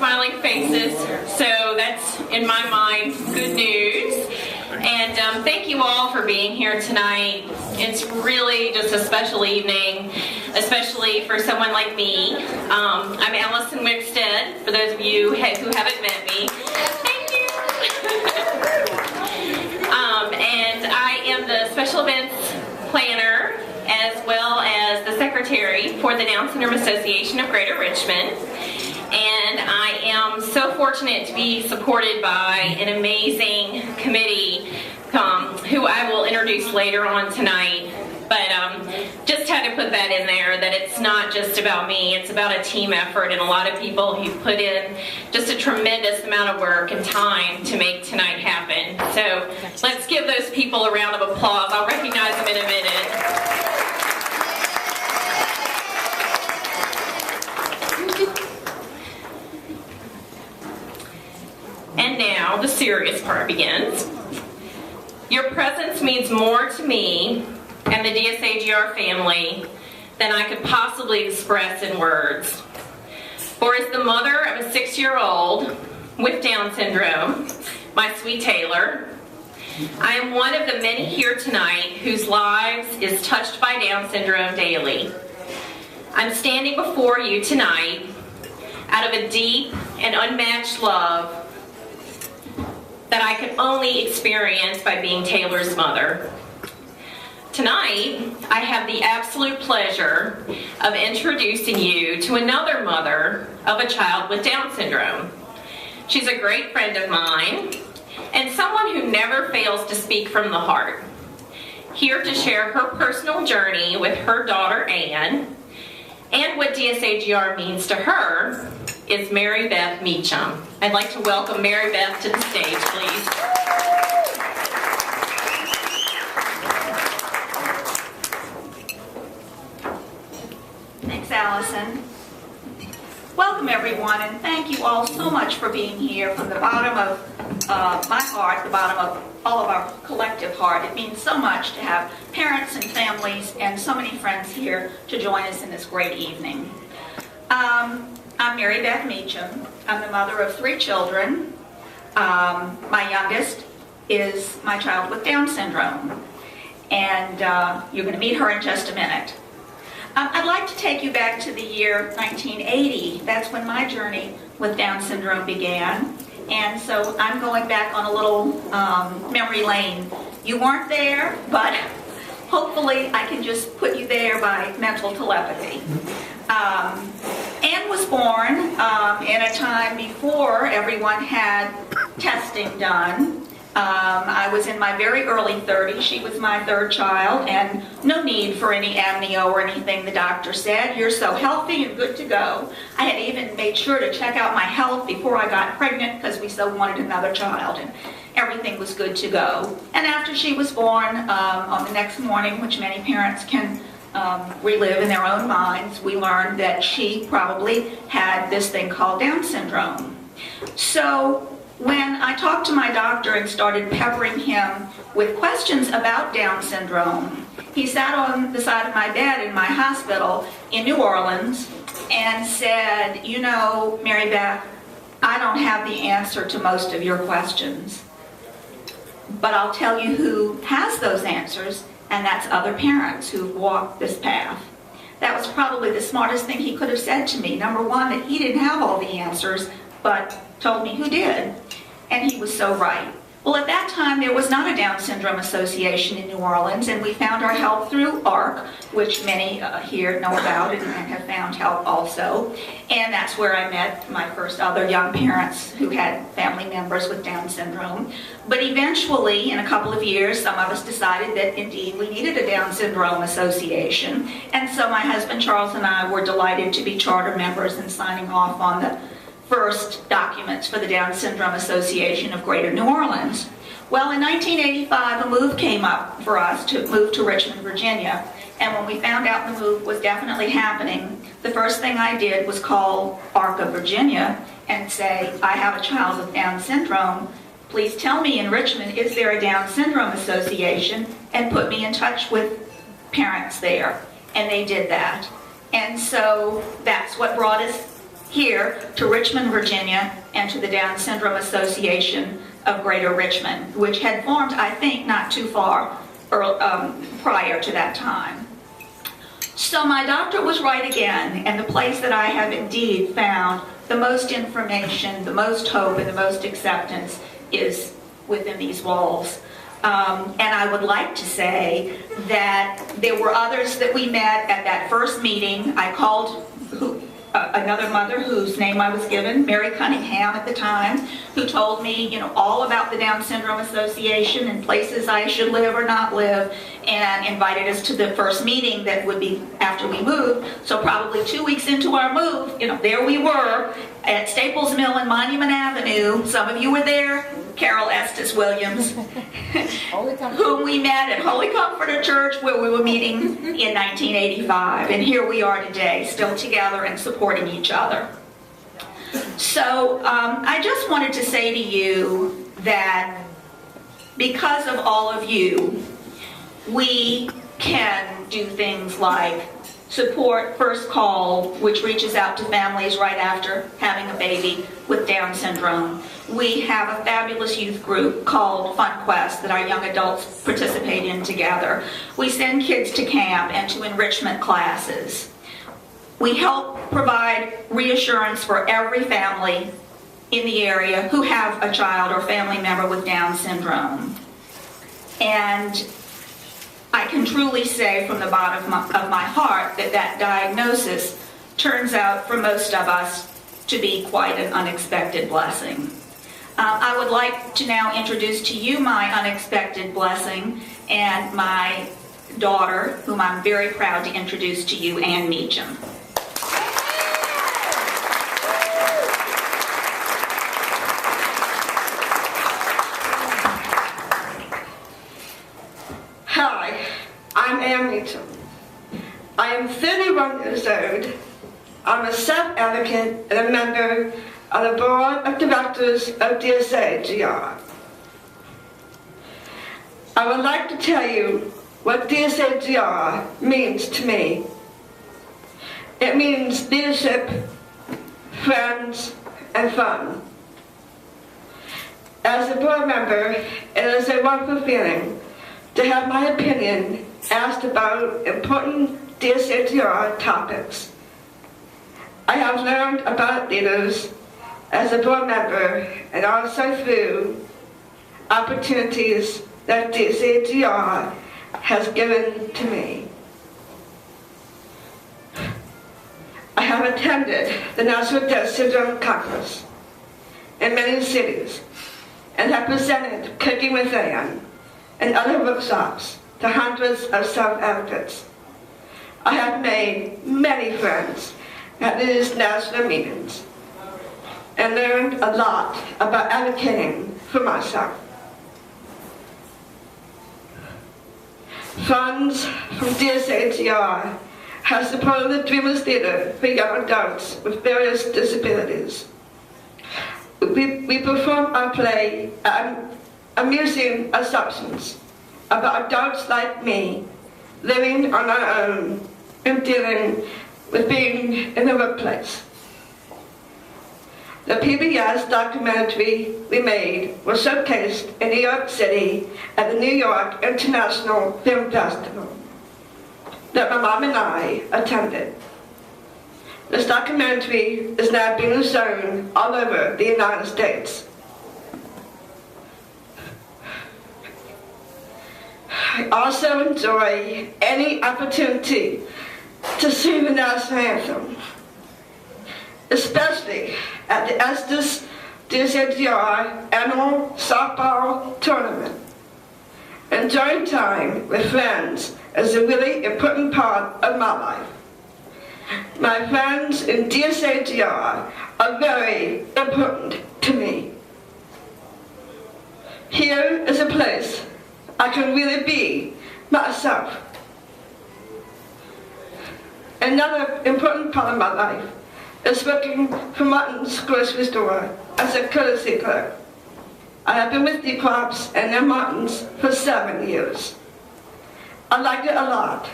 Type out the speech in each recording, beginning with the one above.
smiling faces, so that's, in my mind, good news. And thank you all for being here tonight. It's really just a special evening, especially for someone like me. I'm Allison Wickstead, for those of you who haven't met me. Thank you. And I am the special events planner, as well as the secretary for the Down Syndrome Association of Greater Richmond. And I am so fortunate to be supported by an amazing committee who I will introduce later on tonight. But just had to put that in there, that it's not just about me, it's about a team effort and a lot of people who put in just a tremendous amount of work and time to make tonight happen. So let's give those people a round of applause. I'll recognize them in a minute. And now the serious part begins. Your presence means more to me and the DSAGR family than I could possibly express in words. For as the mother of a 6-year-old with Down syndrome, my sweet Taylor, I am one of the many here tonight whose lives is touched by Down syndrome daily. I'm standing before you tonight out of a deep and unmatched love that I could only experience by being Taylor's mother. Tonight, I have the absolute pleasure of introducing you to another mother of a child with Down syndrome. She's a great friend of mine and someone who never fails to speak from the heart. Here to share her personal journey with her daughter Anne and what DSAGR means to her is Mary Beth Meacham. I'd like to welcome Mary Beth to the stage, please. Thanks, Allison. Welcome, everyone, and thank you all so much for being here from the bottom of my heart, the bottom of all of our collective heart. It means so much to have parents and families and so many friends here to join us in this great evening. I'm Mary Beth Meacham. I'm the mother of 3 children. My youngest is my child with Down syndrome, and you're going to meet her in just a minute. I'd like to take you back to the year 1980. That's when my journey with Down syndrome began, and so I'm going back on a little memory lane. You weren't there, but hopefully I can just put you there by mental telepathy. Anne was born in a time before everyone had testing done. I was in my very early 30s. She was my 3rd child, and no need for any amnio or anything, the doctor said. You're so healthy and good to go. I had even made sure to check out my health before I got pregnant because we so wanted another child, and everything was good to go. And after she was born, on the next morning, which many parents can relive in their own minds, we learned that she probably had this thing called Down syndrome. So when I talked to my doctor and started peppering him with questions about Down syndrome, he sat on the side of my bed in my hospital in New Orleans and said, "You know, Mary Beth, I don't have the answer to most of your questions, but I'll tell you who has those answers, and that's other parents who've walked this path." That was probably the smartest thing he could have said to me. Number one, that he didn't have all the answers, but told me who did. And he was so right. Well, at that time, there was not a Down Syndrome Association in New Orleans, and we found our help through ARC, which many here know about and have found help also. And that's where I met my first other young parents who had family members with Down syndrome. But eventually, in a couple of years, some of us decided that indeed we needed a Down Syndrome Association. And so my husband Charles and I were delighted to be charter members and signing off on the first documents for the Down Syndrome Association of Greater New Orleans. Well, in 1985, a move came up for us to move to Richmond, Virginia. And when we found out the move was definitely happening, the first thing I did was call ARC of Virginia and say, "I have a child with Down syndrome. Please tell me in Richmond, is there a Down Syndrome Association?" and put me in touch with parents there. And they did that. And so that's what brought us here to Richmond, Virginia, and to the Down Syndrome Association of Greater Richmond, which had formed, I think, not too far prior to that time. So my doctor was right again, and the place that I have indeed found the most information, the most hope, and the most acceptance is within these walls. And I would like to say that there were others that we met at that first meeting. I called another mother whose name I was given, Mary Cunningham at the time, who told me, all about the Down Syndrome Association and places I should live or not live, and invited us to the first meeting that would be after we moved. So probably 2 weeks into our move, there we were at Staples Mill and Monument Avenue. Some of you were there. Carol Estes Williams, whom we met at Holy Comforter Church, where we were meeting in 1985. And here we are today, still together and supporting each other. So I just wanted to say to you that because of all of you, we can do things like support First Call, which reaches out to families right after having a baby with Down syndrome. We have a fabulous youth group called Fun Quest that our young adults participate in together. We send kids to camp and to enrichment classes. We help provide reassurance for every family in the area who have a child or family member with Down syndrome. And I can truly say from the bottom of my heart that that diagnosis turns out for most of us to be quite an unexpected blessing. I would like to now introduce to you my unexpected blessing and my daughter, whom I'm very proud to introduce to you, Ann Meacham. Hi, I'm Ann Meacham. I am 31 years old. I'm a self-advocate and a member of the Board of Directors of DSA-GR. I would like to tell you what DSA-GR means to me. It means leadership, friends, and fun. As a board member, it is a wonderful feeling to have my opinion asked about important DSA-GR topics. I have learned about leaders as a board member and also through opportunities that DSA-GR has given to me. I have attended the National Down Syndrome Congress in many cities and have presented Cooking with Ann and other workshops to hundreds of self-advocates. I have made many friends at these national meetings and learned a lot about advocating for myself. Funds from DSA-GR have supported the Dreamers Theater for young adults with various disabilities. We perform our play, Amusing Assumptions, about adults like me living on our own and dealing with being in the workplace. The PBS documentary we made was showcased in New York City at the New York International Film Festival that my mom and I attended. This documentary is now being shown all over the United States. I also enjoy any opportunity to sing the national anthem, especially at the Estes DSA-GR annual softball tournament. Enjoying time with friends is a really important part of my life. My friends in DSA-GR are very important to me. Here is a place I can really be myself. Another important part of my life is working for Martin's grocery store as a courtesy clerk. I have been with the Crops and their Martins for 7 years. I like it a lot.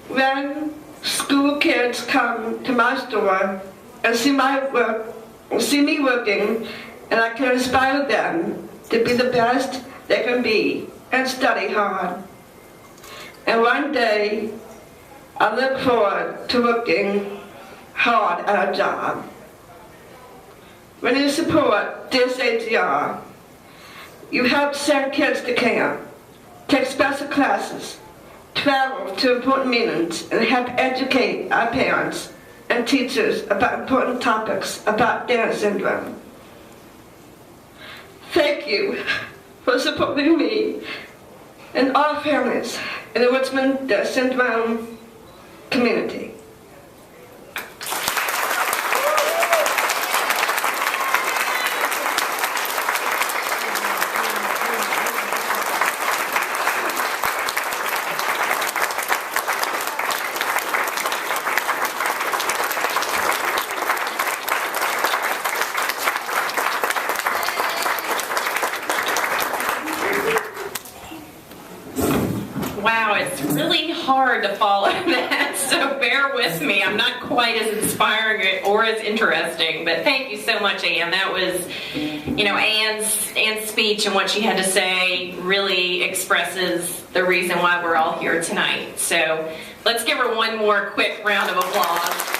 When school kids come to my store, and see me working, and I can inspire them to be the best they can be and study hard. And one day, I look forward to working hard at a job. When you support this AGR, you help send kids to camp, take special classes, travel to important meetings, and help educate our parents and teachers about important topics about Down syndrome. Thank you for supporting me and all families in the Richmond Down syndrome community. Wow, it's really hard to follow that, so bear with me. I'm not quite as inspiring or as interesting, but thank you so much, Anne. That was, Anne's speech and what she had to say really expresses the reason why we're all here tonight. So let's give her one more quick round of applause.